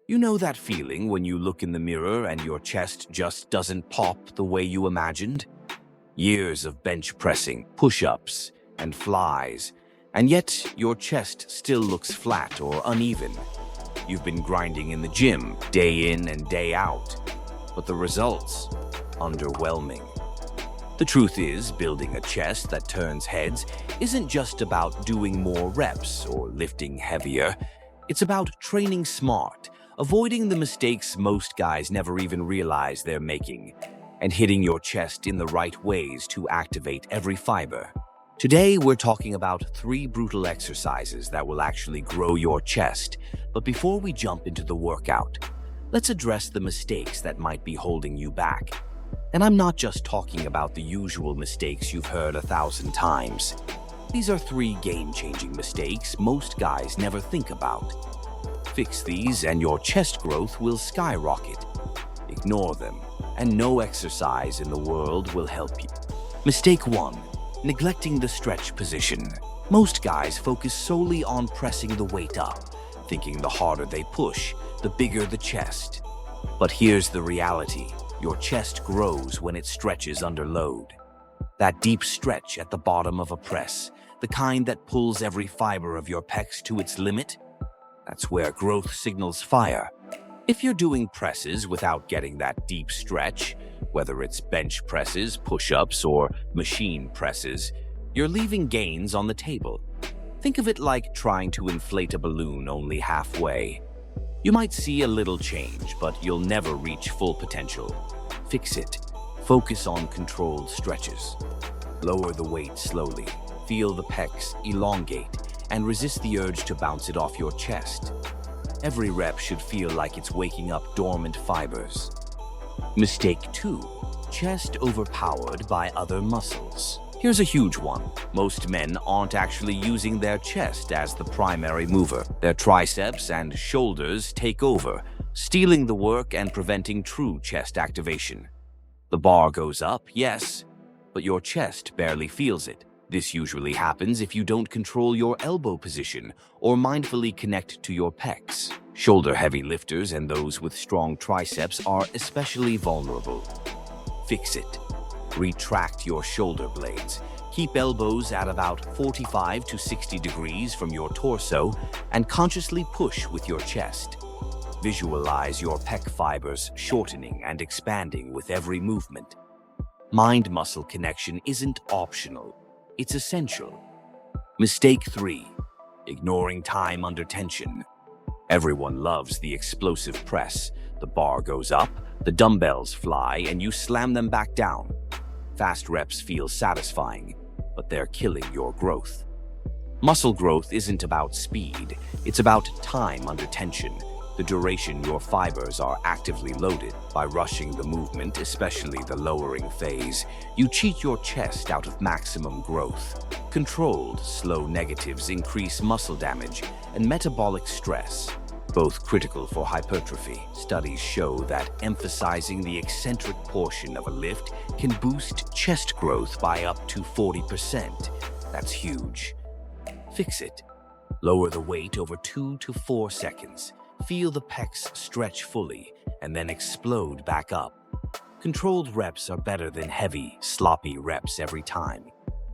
You know that feeling when you look in the mirror and your chest just doesn't pop the way you imagined? Years of bench pressing, push-ups, and flies, and yet your chest still looks flat or uneven. You've been grinding in the gym, day in and day out, but the results? Underwhelming. The truth is, building a chest that turns heads isn't just about doing more reps or lifting heavier. It's about training smart, avoiding the mistakes most guys never even realize they're making, and hitting your chest in the right ways to activate every fiber. Today, we're talking about 3 brutal exercises that will actually grow your chest. But before we jump into the workout, let's address the mistakes that might be holding you back. And I'm not just talking about the usual mistakes you've heard 1,000 times. These are 3 game-changing mistakes most guys never think about. Fix these and your chest growth will skyrocket. Ignore them, and no exercise in the world will help you. Mistake 1. Neglecting the stretch position. Most guys focus solely on pressing the weight up, thinking the harder they push, the bigger the chest. But here's the reality. Your chest grows when it stretches under load. That deep stretch at the bottom of a press, the kind that pulls every fiber of your pecs to its limit, that's where growth signals fire. If you're doing presses without getting that deep stretch, whether it's bench presses, push-ups, or machine presses, you're leaving gains on the table. Think of it like trying to inflate a balloon only halfway. You might see a little change, but you'll never reach full potential. Fix it. Focus on controlled stretches. Lower the weight slowly. Feel the pecs elongate, and resist the urge to bounce it off your chest. Every rep should feel like it's waking up dormant fibers. Mistake 2. Chest overpowered by other muscles. Here's a huge one. Most men aren't actually using their chest as the primary mover. Their triceps and shoulders take over, stealing the work and preventing true chest activation. The bar goes up, yes, but your chest barely feels it. This usually happens if you don't control your elbow position or mindfully connect to your pecs. Shoulder-heavy lifters and those with strong triceps are especially vulnerable. Fix it. Retract your shoulder blades. Keep elbows at about 45 to 60 degrees from your torso and consciously push with your chest. Visualize your pec fibers shortening and expanding with every movement. Mind-muscle connection isn't optional. It's essential. Mistake 3. Ignoring time under tension. Everyone loves the explosive press. The bar goes up, the dumbbells fly, and you slam them back down. Fast reps feel satisfying, but they're killing your growth. Muscle growth isn't about speed. It's about time under tension, the duration your fibers are actively loaded. By rushing the movement, especially the lowering phase, you cheat your chest out of maximum growth. Controlled, slow negatives increase muscle damage and metabolic stress, both critical for hypertrophy. Studies show that emphasizing the eccentric portion of a lift can boost chest growth by up to 40%. That's huge. Fix it. Lower the weight over 2 to 4 seconds. Feel the pecs stretch fully and then explode back up. Controlled reps are better than heavy, sloppy reps every time.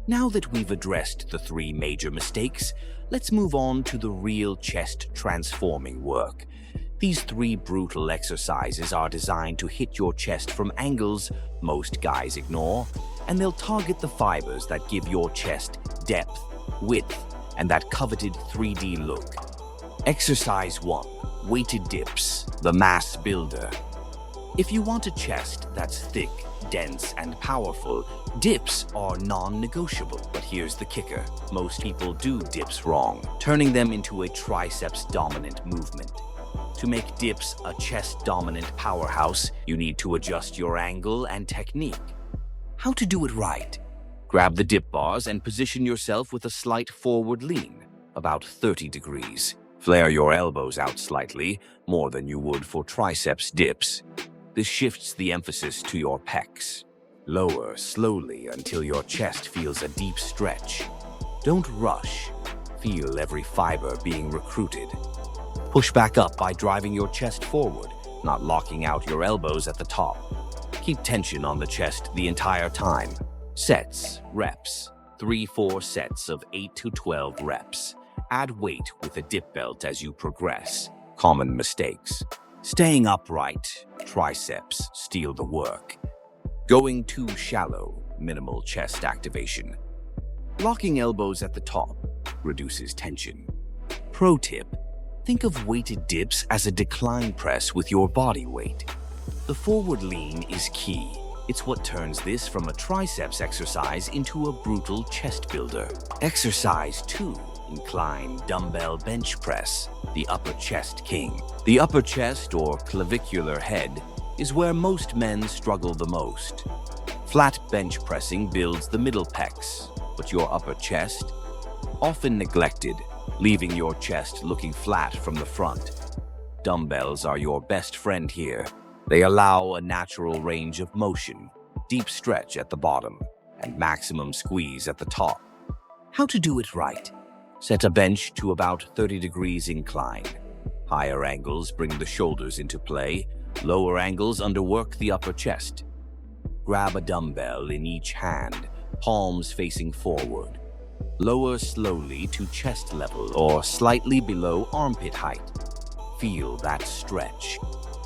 Now that we've addressed the 3 major mistakes, let's move on to the real chest transforming work. These 3 brutal exercises are designed to hit your chest from angles most guys ignore, and they'll target the fibers that give your chest depth, width, and that coveted 3D look. Exercise 1. Weighted dips, the mass builder. If you want a chest that's thick, dense, and powerful, dips are non-negotiable. But here's the kicker. Most people do dips wrong, turning them into a triceps-dominant movement. To make dips a chest-dominant powerhouse, you need to adjust your angle and technique. How to do it right? Grab the dip bars and position yourself with a slight forward lean, about 30 degrees. Flare your elbows out slightly, more than you would for triceps dips. This shifts the emphasis to your pecs. Lower slowly until your chest feels a deep stretch. Don't rush. Feel every fiber being recruited. Push back up by driving your chest forward, not locking out your elbows at the top. Keep tension on the chest the entire time. Sets, reps. 3-4 sets of 8 to 12 reps. Add weight with a dip belt as you progress. Common mistakes. Staying upright, triceps steal the work. Going too shallow, minimal chest activation. Locking elbows at the top reduces tension. Pro tip, think of weighted dips as a decline press with your body weight. The forward lean is key. It's what turns this from a triceps exercise into a brutal chest builder. Exercise 2, Incline Dumbbell Bench Press, the upper chest king. The upper chest or clavicular head is where most men struggle the most. Flat bench pressing builds the middle pecs, but your upper chest, often neglected, leaving your chest looking flat from the front. Dumbbells are your best friend here. They allow a natural range of motion, deep stretch at the bottom, and maximum squeeze at the top. How to do it right? Set a bench to about 30 degrees incline. Higher angles bring the shoulders into play, lower angles underwork the upper chest. Grab a dumbbell in each hand, palms facing forward. Lower slowly to chest level or slightly below armpit height. Feel that stretch.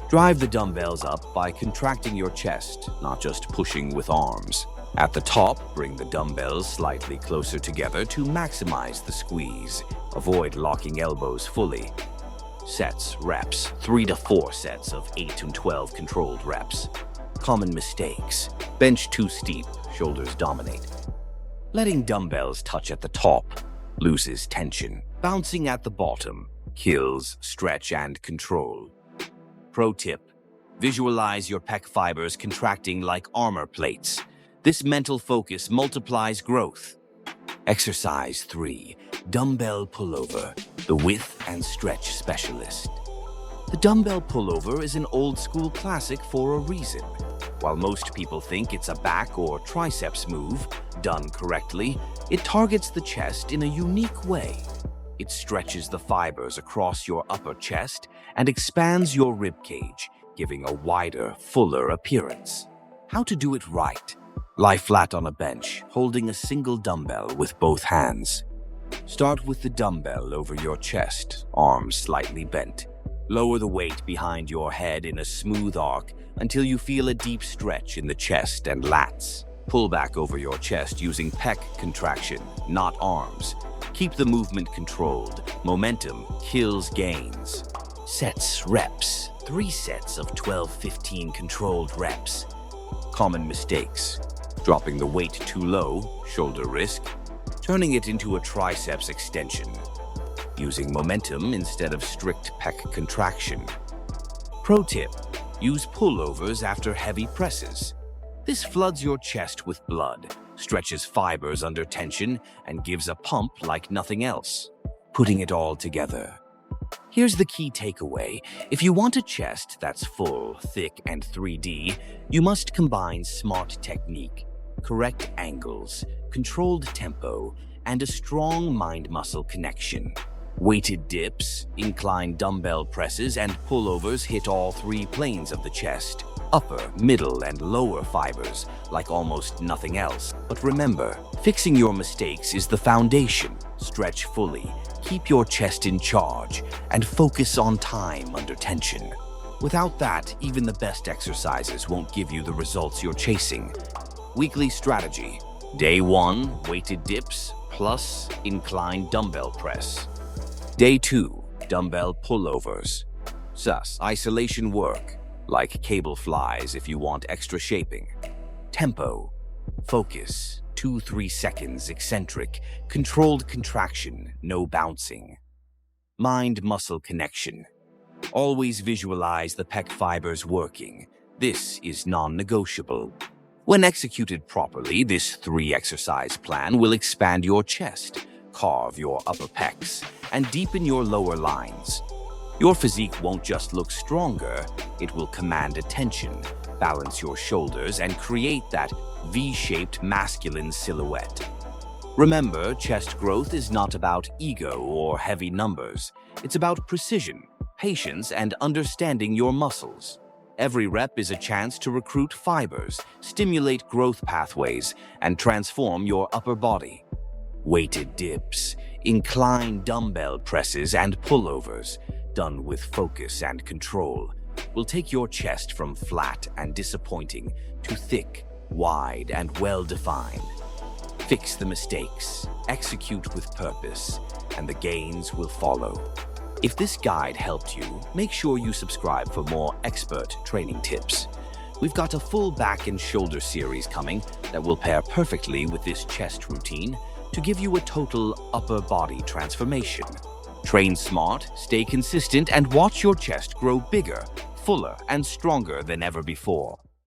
Drive the dumbbells up by contracting your chest, not just pushing with arms. At the top, bring the dumbbells slightly closer together to maximize the squeeze. Avoid locking elbows fully. Sets, reps, 3 to 4 sets of 8 and 12 controlled reps. Common mistakes. Bench too steep, shoulders dominate. Letting dumbbells touch at the top loses tension. Bouncing at the bottom kills stretch and control. Pro tip, visualize your pec fibers contracting like armor plates. This mental focus multiplies growth. Exercise 3, Dumbbell Pullover, the width and stretch specialist. The dumbbell pullover is an old-school classic for a reason. While most people think it's a back or triceps move, done correctly, it targets the chest in a unique way. It stretches the fibers across your upper chest and expands your rib cage, giving a wider, fuller appearance. How to do it right? Lie flat on a bench, holding a single dumbbell with both hands. Start with the dumbbell over your chest, arms slightly bent. Lower the weight behind your head in a smooth arc until you feel a deep stretch in the chest and lats. Pull back over your chest using pec contraction, not arms. Keep the movement controlled. Momentum kills gains. Sets, reps. 3 sets of 12-15 controlled reps. Common mistakes. Dropping the weight too low, shoulder risk. Turning it into a triceps extension. Using momentum instead of strict pec contraction. Pro tip, use pullovers after heavy presses. This floods your chest with blood, stretches fibers under tension, and gives a pump like nothing else. Putting it all together. Here's the key takeaway. If you want a chest that's full, thick, and 3D, you must combine smart technique, correct angles, controlled tempo, and a strong mind-muscle connection. Weighted dips, incline dumbbell presses, and pullovers hit all 3 planes of the chest. Upper, middle, and lower fibers, like almost nothing else. But remember, fixing your mistakes is the foundation. Stretch fully, keep your chest in charge, and focus on time under tension. Without that, even the best exercises won't give you the results you're chasing. Weekly strategy. Day 1, weighted dips, plus incline dumbbell press. Day 2, dumbbell pullovers. Sus, isolation work, like cable flies if you want extra shaping. Tempo, focus, 2-3 seconds eccentric, controlled contraction, no bouncing. Mind-muscle connection. Always visualize the pec fibers working. This is non-negotiable. When executed properly, this 3-exercise plan will expand your chest, carve your upper pecs, and deepen your lower lines. Your physique won't just look stronger, it will command attention, balance your shoulders, and create that V-shaped masculine silhouette. Remember, chest growth is not about ego or heavy numbers. It's about precision, patience, and understanding your muscles. Every rep is a chance to recruit fibers, stimulate growth pathways, and transform your upper body. Weighted dips, incline dumbbell presses, and pullovers, done with focus and control, will take your chest from flat and disappointing to thick, wide, and well-defined. Fix the mistakes, execute with purpose, and the gains will follow. If this guide helped you, make sure you subscribe for more expert training tips. We've got a full back and shoulder series coming that will pair perfectly with this chest routine to give you a total upper body transformation. Train smart, stay consistent, and watch your chest grow bigger, fuller, and stronger than ever before.